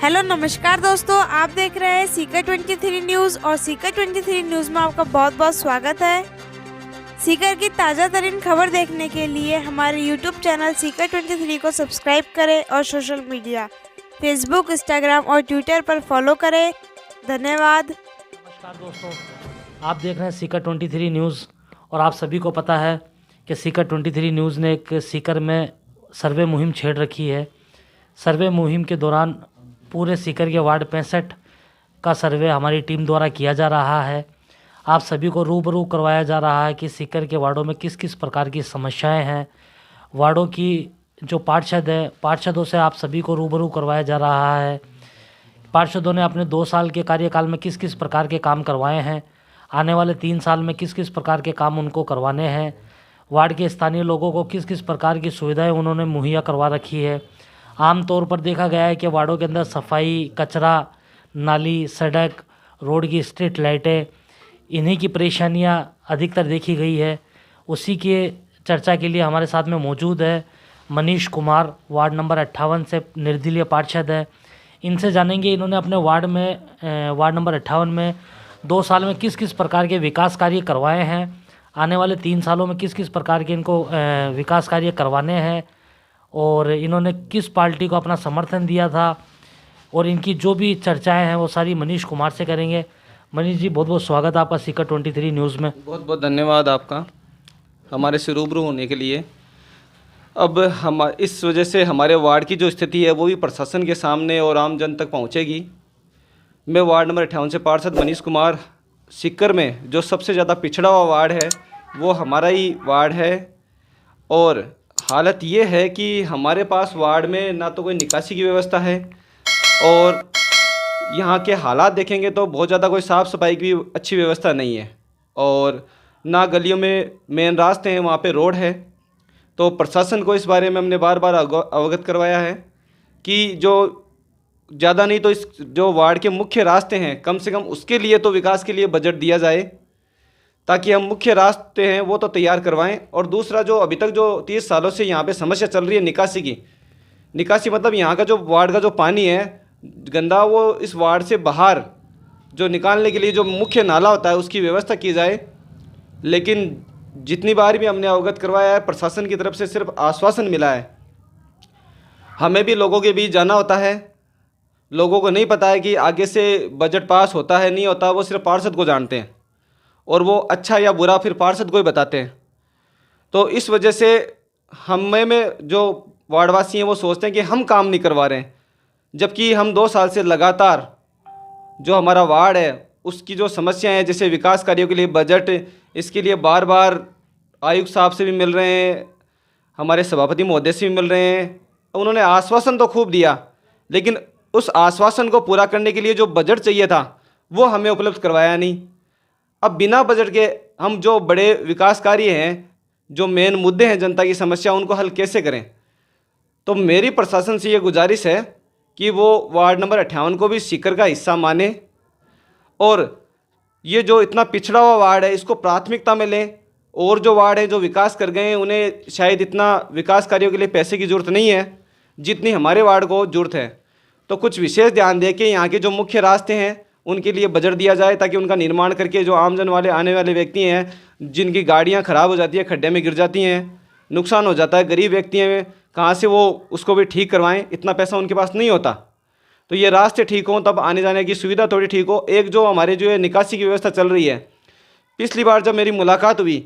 Hello नमस्कार दोस्तों, आप देख रहे हैं सीकर 23 न्यूज़ और सीकर 23 न्यूज़ में आपका बहुत बहुत स्वागत है। सीकर की ताज़ा तरीन खबर देखने के लिए हमारे यूट्यूब चैनल सीकर 23 को सब्सक्राइब करें और सोशल मीडिया फेसबुक, इंस्टाग्राम और ट्विटर पर फॉलो करें। धन्यवाद। नमस्कार दोस्तों, आप देख रहे हैं सीकर 23 न्यूज़ और आप सभी को पता है कि सीकर 23 न्यूज़ ने एक सीकर में सर्वे मुहिम छेड़ रखी है। सर्वे मुहिम के दौरान पूरे सीकर के वार्ड 65 का सर्वे हमारी टीम द्वारा किया जा रहा है। आप सभी को रूबरू करवाया जा रहा है कि सीकर के वार्डों में किस किस प्रकार की समस्याएं हैं। वार्डों की जो पार्षद है, पार्षदों से आप सभी को रूबरू करवाया जा रहा है। पार्षदों ने अपने 2 साल के कार्यकाल में किस किस प्रकार के काम करवाए हैं, आने वाले 3 साल में किस किस प्रकार के काम उनको करवाने हैं, वार्ड के स्थानीय लोगों को किस किस प्रकार की सुविधाएं उन्होंने मुहैया करवा रखी है। आम तौर पर देखा गया है कि वार्डों के अंदर सफाई, कचरा, नाली, सड़क, रोड की स्ट्रीट लाइटें, इन्हीं की परेशानियां अधिकतर देखी गई है। उसी के चर्चा के लिए हमारे साथ में मौजूद है मनीष कुमार, वार्ड नंबर 58 से निर्दलीय पार्षद है। इनसे जानेंगे इन्होंने अपने वार्ड नंबर 58 में 2 साल में किस किस प्रकार के विकास कार्य करवाए हैं, आने वाले 3 सालों में किस किस प्रकार के इनको विकास कार्य करवाने हैं और इन्होंने किस पार्टी को अपना समर्थन दिया था, और इनकी जो भी चर्चाएं हैं वो सारी मनीष कुमार से करेंगे। मनीष जी, बहुत बहुत स्वागत है आपका सीकर 23 न्यूज़ में। बहुत बहुत धन्यवाद आपका हमारे से रूबरू होने के लिए। अब हम इस वजह से हमारे वार्ड की जो स्थिति है वो भी प्रशासन के सामने और आम जन तक पहुंचेगी। मैं वार्ड नंबर 58 से पार्षद मनीष कुमार, सीकर में जो सबसे ज़्यादा पिछड़ा हुआ वार्ड है वो हमारा ही वार्ड है। और हालत ये है कि हमारे पास वार्ड में ना तो कोई निकासी की व्यवस्था है और यहाँ के हालात देखेंगे तो बहुत ज़्यादा कोई साफ़ सफाई की अच्छी व्यवस्था नहीं है, और ना गलियों में मेन रास्ते हैं, वहाँ पे रोड है। तो प्रशासन को इस बारे में हमने बार बार अवगत करवाया है कि जो ज़्यादा नहीं तो इस जो वार्ड के मुख्य रास्ते हैं कम से कम उसके लिए तो विकास के लिए बजट दिया जाए, ताकि हम मुख्य रास्ते हैं वो तो तैयार करवाएं। और दूसरा, जो अभी तक जो 30 सालों से यहाँ पे समस्या चल रही है निकासी की, निकासी मतलब यहाँ का जो वार्ड का जो पानी है गंदा, वो इस वार्ड से बाहर जो निकालने के लिए जो मुख्य नाला होता है उसकी व्यवस्था की जाए। लेकिन जितनी बार भी हमने अवगत करवाया है, प्रशासन की तरफ से सिर्फ आश्वासन मिला है। हमें भी लोगों के बीच जाना होता है, लोगों को नहीं पता है कि आगे से बजट पास होता है नहीं होता, वो सिर्फ पार्षद को जानते हैं और वो अच्छा या बुरा फिर पार्षद को ही बताते हैं। तो इस वजह से हमें जो वार्डवासी हैं वो सोचते हैं कि हम काम नहीं करवा रहे हैं, जबकि हम 2 साल से लगातार जो हमारा वार्ड है उसकी जो समस्याएं हैं, जैसे विकास कार्यों के लिए बजट, इसके लिए बार बार आयुक्त साहब से भी मिल रहे हैं, हमारे सभापति महोदय से भी मिल रहे हैं। उन्होंने आश्वासन तो खूब दिया, लेकिन उस आश्वासन को पूरा करने के लिए जो बजट चाहिए था वो हमें उपलब्ध करवाया नहीं। अब बिना बजट के हम जो बड़े विकास कार्य हैं, जो मेन मुद्दे हैं जनता की समस्या, उनको हल कैसे करें। तो मेरी प्रशासन से ये गुजारिश है कि वो वार्ड नंबर 58 को भी सीकर का हिस्सा माने और ये जो इतना पिछड़ा हुआ वार्ड है इसको प्राथमिकता में लें। और जो वार्ड है जो विकास कर गए हैं उन्हें शायद इतना विकास कार्यों के लिए पैसे की ज़रूरत नहीं है जितनी हमारे वार्ड को ज़रूरत है। तो कुछ विशेष ध्यान दें कि यहाँ के जो मुख्य रास्ते हैं उनके लिए बजट दिया जाए, ताकि उनका निर्माण करके जो आमजन वाले आने वाले व्यक्ति हैं जिनकी गाड़ियाँ ख़राब हो जाती है, खड्डे में गिर जाती हैं, नुकसान हो जाता है, गरीब व्यक्ति हैं, कहाँ से वो उसको भी ठीक करवाएं, इतना पैसा उनके पास नहीं होता। तो ये रास्ते ठीक हों तब आने जाने की सुविधा थोड़ी ठीक हो। एक जो हमारे जो है निकासी की व्यवस्था चल रही है, पिछली बार जब मेरी मुलाकात हुई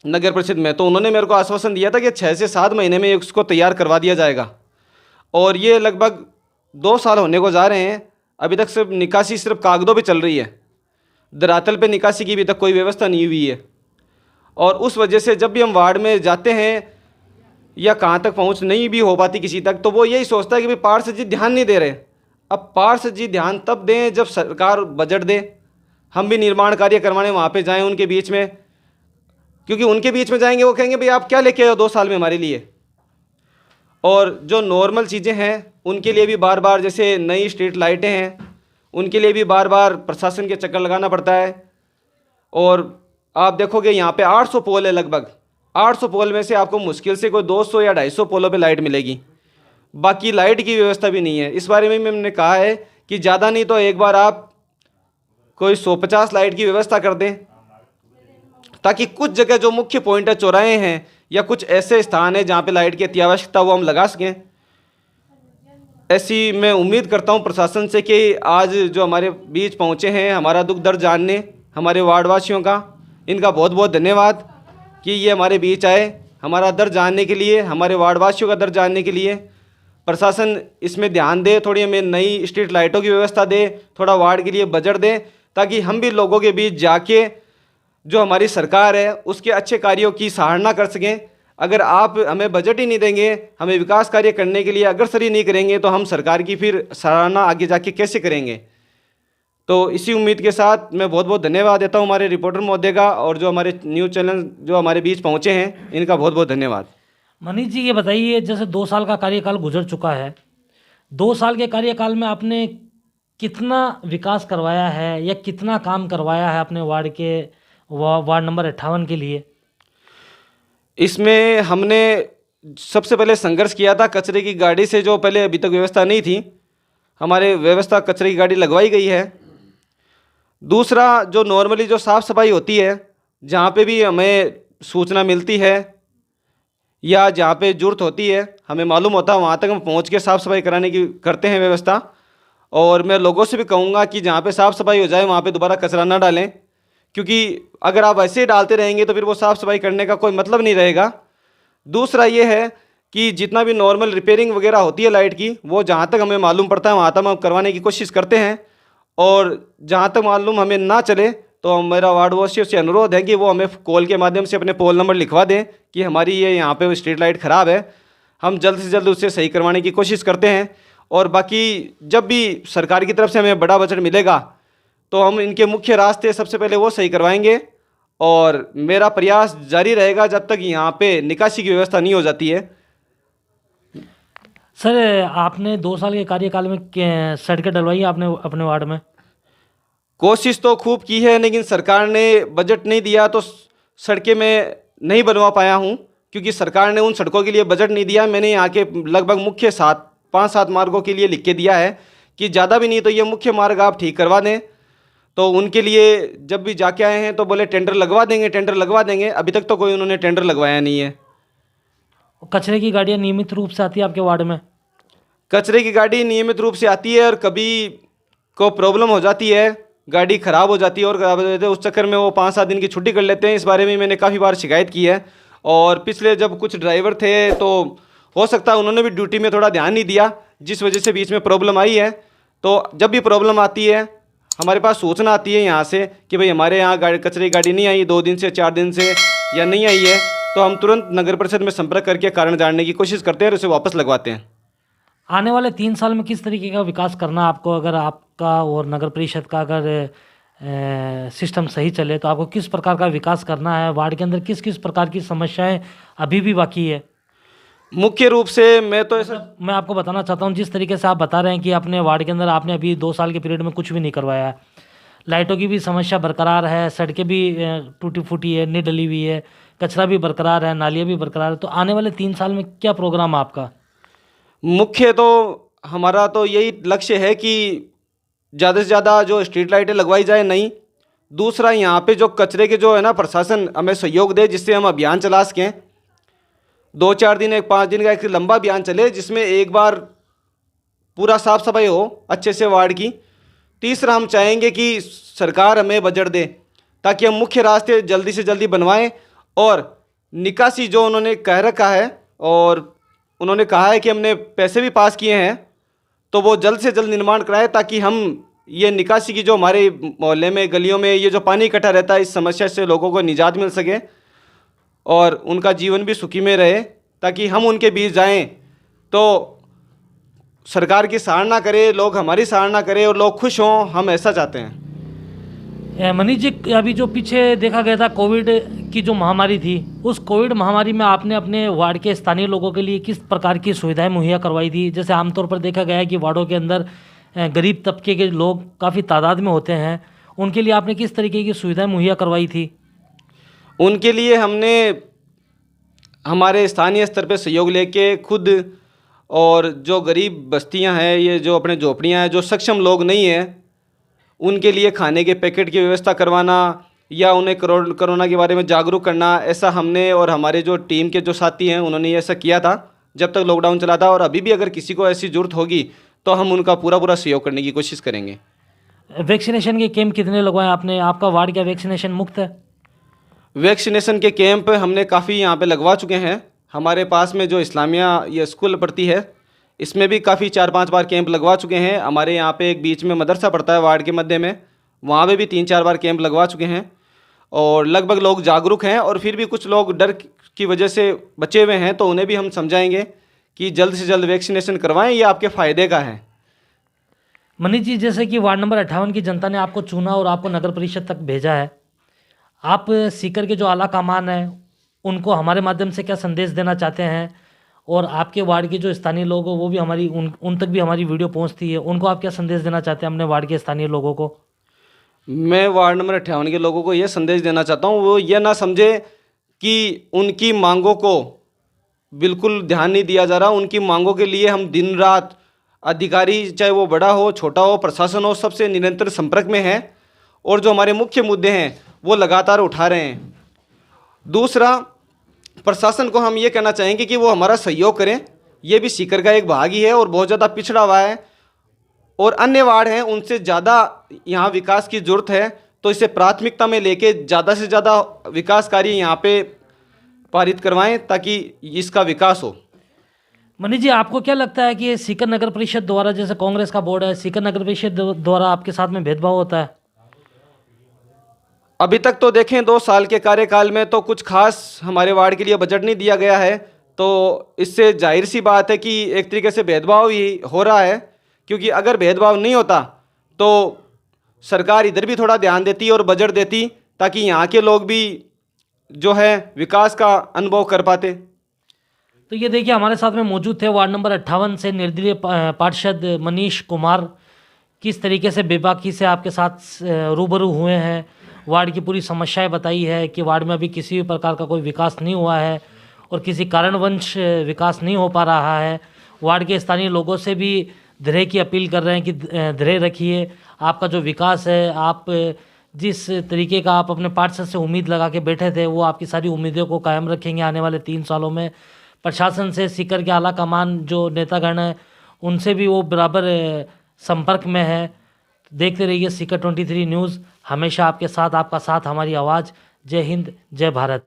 नगर परिषद में तो उन्होंने मेरे को आश्वासन दिया था कि 6 से 7 महीने में उसको तैयार करवा दिया जाएगा, और ये लगभग 2 साल होने को जा रहे हैं, अभी तक सिर्फ निकासी सिर्फ कागज़ों पे चल रही है, धरातल पे निकासी की अभी तक कोई व्यवस्था नहीं हुई है। और उस वजह से जब भी हम वार्ड में जाते हैं या कहाँ तक पहुँच नहीं भी हो पाती किसी तक, तो वो यही सोचता है कि भाई पार्षद जी ध्यान नहीं दे रहे। अब पार्षद जी ध्यान तब दें जब सरकार बजट दे, हम भी निर्माण कार्य करवाने वहाँ पे जाएं उनके बीच में, क्योंकि उनके बीच में जाएंगे वो कहेंगे भाई आप क्या लेके आए हो 2 साल में हमारे लिए। और जो नॉर्मल चीज़ें हैं उनके लिए भी बार बार, जैसे नई स्ट्रीट लाइटें हैं, उनके लिए भी बार बार प्रशासन के चक्कर लगाना पड़ता है। और आप देखोगे यहाँ पे 800 पोल है, लगभग 800 पोल में से आपको मुश्किल से कोई 200 या 250 पोलों पे लाइट मिलेगी। बाकी लाइट की व्यवस्था भी नहीं है। इस बारे में मैंने कहा है कि ज़्यादा नहीं तो एक बार आप कोई 150 लाइट की व्यवस्था कर दें, ताकि कुछ जगह जो मुख्य पॉइंट है, चौराहे हैं या कुछ ऐसे स्थान है जहाँ पे लाइट की अति आवश्यकता वो हम लगा सकें। ऐसी मैं उम्मीद करता हूँ प्रशासन से कि आज जो हमारे बीच पहुँचे हैं, हमारा दुख दर्द जानने, हमारे वार्डवासियों का, इनका बहुत बहुत धन्यवाद कि ये हमारे बीच आए, हमारा दर्द जानने के लिए, हमारे वार्डवासियों का दर्द जानने के लिए। प्रशासन इसमें ध्यान दे, थोड़ी हमें नई स्ट्रीट लाइटों की व्यवस्था दे, थोड़ा वार्ड के लिए बजट दे, ताकि हम भी लोगों के बीच जाके जो हमारी सरकार है उसके अच्छे कार्यों की सराहना कर सकें। अगर आप हमें बजट ही नहीं देंगे, हमें विकास कार्य करने के लिए अग्रसर ही नहीं करेंगे, तो हम सरकार की फिर सराहना आगे जाके कैसे करेंगे। तो इसी उम्मीद के साथ मैं बहुत बहुत धन्यवाद देता हूँ हमारे रिपोर्टर महोदय का, और जो हमारे न्यूज़ चैनल जो हमारे बीच पहुँचे हैं इनका बहुत बहुत धन्यवाद। मनीष जी, ये बताइए, जैसे 2 साल का कार्यकाल गुजर चुका है, 2 साल के कार्यकाल में आपने कितना विकास करवाया है या कितना काम करवाया है अपने वार्ड के वार्ड नंबर 58 के लिए? इसमें हमने सबसे पहले संघर्ष किया था कचरे की गाड़ी से, जो पहले अभी तक व्यवस्था नहीं थी, हमारे व्यवस्था कचरे की गाड़ी लगवाई गई है। दूसरा, जो नॉर्मली जो साफ़ सफाई होती है, जहाँ पे भी हमें सूचना मिलती है या जहाँ पे ज़रूरत होती है, हमें मालूम होता है, वहाँ तक हम पहुँच के साफ़ सफाई कराने की करते हैं व्यवस्था। और मैं लोगों से भी कहूँगा कि जहाँ पे साफ़ सफाई हो जाए वहाँ पे दोबारा कचरा ना डालें, क्योंकि अगर आप ऐसे ही डालते रहेंगे तो फिर वो साफ़ सफाई करने का कोई मतलब नहीं रहेगा। दूसरा ये है कि जितना भी नॉर्मल रिपेयरिंग वगैरह होती है लाइट की, वो जहाँ तक हमें मालूम पड़ता है वहाँ तक हम करवाने की कोशिश करते हैं, और जहाँ तक मालूम हमें ना चले तो मेरा वार्डवासियों से अनुरोध है कि वो हमें कॉल के माध्यम से अपने पोल नंबर लिखवा दें कि हमारी ये यहाँ पे स्ट्रीट लाइट ख़राब है, हम जल्द से जल्द उससे सही करवाने की कोशिश करते हैं। और बाकी जब भी सरकार की तरफ से हमें बड़ा बजट मिलेगा तो हम इनके मुख्य रास्ते सबसे पहले वो सही करवाएंगे, और मेरा प्रयास जारी रहेगा जब तक यहाँ पे निकासी की व्यवस्था नहीं हो जाती है। सर, आपने 2 साल के कार्यकाल में सड़कें डलवाई आपने अपने वार्ड में? कोशिश तो खूब की है, लेकिन सरकार ने बजट नहीं दिया तो सड़कें मैं नहीं बनवा पाया हूँ, क्योंकि सरकार ने उन सड़कों के लिए बजट नहीं दिया। मैंने यहाँ के लगभग मुख्य 5-7 मार्गों के लिए लिख के दिया है कि ज़्यादा भी नहीं तो ये मुख्य मार्ग आप ठीक करवा दें। तो उनके लिए जब भी जाके आए हैं तो बोले टेंडर लगवा देंगे, टेंडर लगवा देंगे। अभी तक तो कोई उन्होंने टेंडर लगवाया नहीं है। कचरे की गाड़ियाँ नियमित रूप से आती है आपके वार्ड में? कचरे की गाड़ी नियमित रूप से आती है, और कभी को प्रॉब्लम हो जाती है, गाड़ी ख़राब हो जाती है, और ख़राब हो जाती है उस चक्कर में वो 5-7 दिन की छुट्टी कर लेते हैं। इस बारे में मैंने काफ़ी बार शिकायत की है, और पिछले जब कुछ ड्राइवर थे तो हो सकता है उन्होंने भी ड्यूटी में थोड़ा ध्यान नहीं दिया, जिस वजह से बीच में प्रॉब्लम आई है। तो जब भी प्रॉब्लम आती है हमारे पास सूचना आती है यहाँ से कि भाई हमारे यहाँ कचरे की गाड़ी नहीं आई 2 दिन से 4 दिन से या नहीं आई है, तो हम तुरंत नगर परिषद में संपर्क करके कारण जानने की कोशिश करते हैं और उसे वापस लगवाते हैं। आने वाले 3 साल में किस तरीके का विकास करना आपको, अगर आपका और नगर परिषद का अगर सिस्टम सही चले तो आपको किस प्रकार का विकास करना है? वार्ड के अंदर किस किस प्रकार की समस्याएं अभी भी बाकी है? मुख्य रूप से मैं तो ऐसा मैं आपको बताना चाहता हूं, जिस तरीके से आप बता रहे हैं कि अपने वार्ड के अंदर आपने अभी 2 साल के पीरियड में कुछ भी नहीं करवाया है, लाइटों की भी समस्या बरकरार है, सड़कें भी टूटी फूटी है, नहीं डली हुई है, कचरा भी बरकरार है, नालियाँ भी बरकरार है, तो आने वाले 3 साल में क्या प्रोग्राम है आपका? मुख्य तो हमारा तो यही लक्ष्य है कि ज़्यादा से ज़्यादा जो स्ट्रीट लाइटें लगवाई जाए नई। दूसरा, यहाँ पे जो कचरे के जो है ना, प्रशासन हमें सहयोग दे जिससे हम अभियान चला सकें। 2-4 दिन 5 दिन का एक लंबा अभियान चले जिसमें एक बार पूरा साफ़ सफाई हो अच्छे से वार्ड की। तीसरा, हम चाहेंगे कि सरकार हमें बजट दे ताकि हम मुख्य रास्ते जल्दी से जल्दी बनवाएं, और निकासी जो उन्होंने कह रखा है और उन्होंने कहा है कि हमने पैसे भी पास किए हैं, तो वो जल्द से जल्द निर्माण कराए ताकि हम ये निकासी की जो हमारे मोहल्ले में गलियों में ये जो पानी इकट्ठा रहता है, इस समस्या से लोगों को निजात मिल सके और उनका जीवन भी सुखी में रहे, ताकि हम उनके बीच जाएं तो सरकार की सराहना करे, लोग हमारी सराहना करें और लोग खुश हों। हम ऐसा चाहते हैं। मनीष जी, अभी जो पीछे देखा गया था कोविड की जो महामारी थी, उस कोविड महामारी में आपने अपने वार्ड के स्थानीय लोगों के लिए किस प्रकार की सुविधाएं मुहैया करवाई थी? जैसे आमतौर पर देखा गया है कि वार्डों के अंदर गरीब तबके के लोग काफ़ी तादाद में होते हैं, उनके लिए आपने किस तरीके की सुविधाएं मुहैया करवाई थी? उनके लिए हमने हमारे स्थानीय स्तर पर सहयोग लेके खुद और जो गरीब बस्तियां हैं, ये जो अपने झोपड़ियां हैं, जो सक्षम लोग नहीं हैं, उनके लिए खाने के पैकेट की व्यवस्था करवाना या उन्हें कोरोना के बारे में जागरूक करना, ऐसा हमने और हमारे जो टीम के जो साथी हैं उन्होंने ऐसा किया था जब तक लॉकडाउन चला था। और अभी भी अगर किसी को ऐसी ज़रूरत होगी तो हम उनका पूरा सहयोग करने की कोशिश करेंगे। वैक्सीनेशन के कैंप कितने लगवाए आपने? आपका वार्ड क्या वैक्सीनेशन मुक्त है? वैक्सीनेशन के कैंप हमने काफ़ी यहाँ पे लगवा चुके हैं। हमारे पास में जो इस्लामिया ये स्कूल पढ़ती है, इसमें भी काफ़ी 4-5 बार कैंप लगवा चुके हैं। हमारे यहाँ पे एक बीच में मदरसा पड़ता है वार्ड के मध्य में, वहाँ पे भी 3-4 बार कैंप लगवा चुके हैं और लगभग लोग जागरूक हैं। और फिर भी कुछ लोग डर की वजह से बचे हुए हैं, तो उन्हें भी हम समझाएंगे कि जल्द से जल्द वैक्सीनेशन करवाएं, ये आपके फ़ायदे का है। मनीष जी, जैसे कि वार्ड नंबर 58 की जनता ने आपको चुना और आपको नगर परिषद तक भेजा है, आप सीकर के जो आला कमान हैं उनको हमारे माध्यम से क्या संदेश देना चाहते हैं? और आपके वार्ड के जो स्थानीय लोग हो वो भी हमारी उन तक भी हमारी वीडियो पहुंचती है, उनको आप क्या संदेश देना चाहते हैं अपने वार्ड के स्थानीय लोगों को? मैं वार्ड नंबर 58 के लोगों को ये संदेश देना चाहता हूँ, वो ये ना समझे कि उनकी मांगों को बिल्कुल ध्यान नहीं दिया जा रहा। उनकी मांगों के लिए हम दिन रात, अधिकारी चाहे वो बड़ा हो छोटा हो, प्रशासन हो, सबसे निरंतर संपर्क में है और जो हमारे मुख्य मुद्दे हैं वो लगातार उठा रहे हैं। दूसरा, प्रशासन को हम ये कहना चाहेंगे कि वो हमारा सहयोग करें। ये भी सीकर का एक भाग ही है और बहुत ज़्यादा पिछड़ा हुआ है और अन्य वार्ड हैं उनसे ज़्यादा यहाँ विकास की ज़रूरत है, तो इसे प्राथमिकता में लेके ज़्यादा से ज़्यादा विकास कार्य यहाँ पे पारित करवाएं ताकि इसका विकास हो। मनीष जी, आपको क्या लगता है कि सीकर नगर परिषद द्वारा, जैसे कांग्रेस का बोर्ड है, सीकर नगर परिषद द्वारा आपके साथ में भेदभाव होता है? अभी तक तो देखें 2 साल के कार्यकाल में तो कुछ खास हमारे वार्ड के लिए बजट नहीं दिया गया है, तो इससे जाहिर सी बात है कि एक तरीके से भेदभाव ही हो रहा है। क्योंकि अगर भेदभाव नहीं होता तो सरकार इधर भी थोड़ा ध्यान देती और बजट देती ताकि यहाँ के लोग भी जो है विकास का अनुभव कर पाते। तो ये देखिए, हमारे साथ में मौजूद थे वार्ड नंबर 58 से निर्दलीय पार्षद मनीष कुमार। किस तरीके से बेबाकी से आपके साथ रूबरू हुए हैं, वार्ड की पूरी समस्याएं बताई है कि वार्ड में अभी किसी भी प्रकार का कोई विकास नहीं हुआ है और किसी कारणवश विकास नहीं हो पा रहा है। वार्ड के स्थानीय लोगों से भी धैर्य की अपील कर रहे हैं कि धैर्य रखिए, आपका जो विकास है, आप जिस तरीके का आप अपने पार्षद से उम्मीद लगा के बैठे थे, वो आपकी सारी उम्मीदों को कायम रखेंगे आने वाले 3 सालों में। प्रशासन से, सीकर के आला कमान जो नेतागण हैं उनसे भी वो बराबर संपर्क में है। देखते रहिए सीकर 23 न्यूज़, हमेशा आपके साथ, आपका साथ हमारी आवाज़। जय हिंद, जय भारत।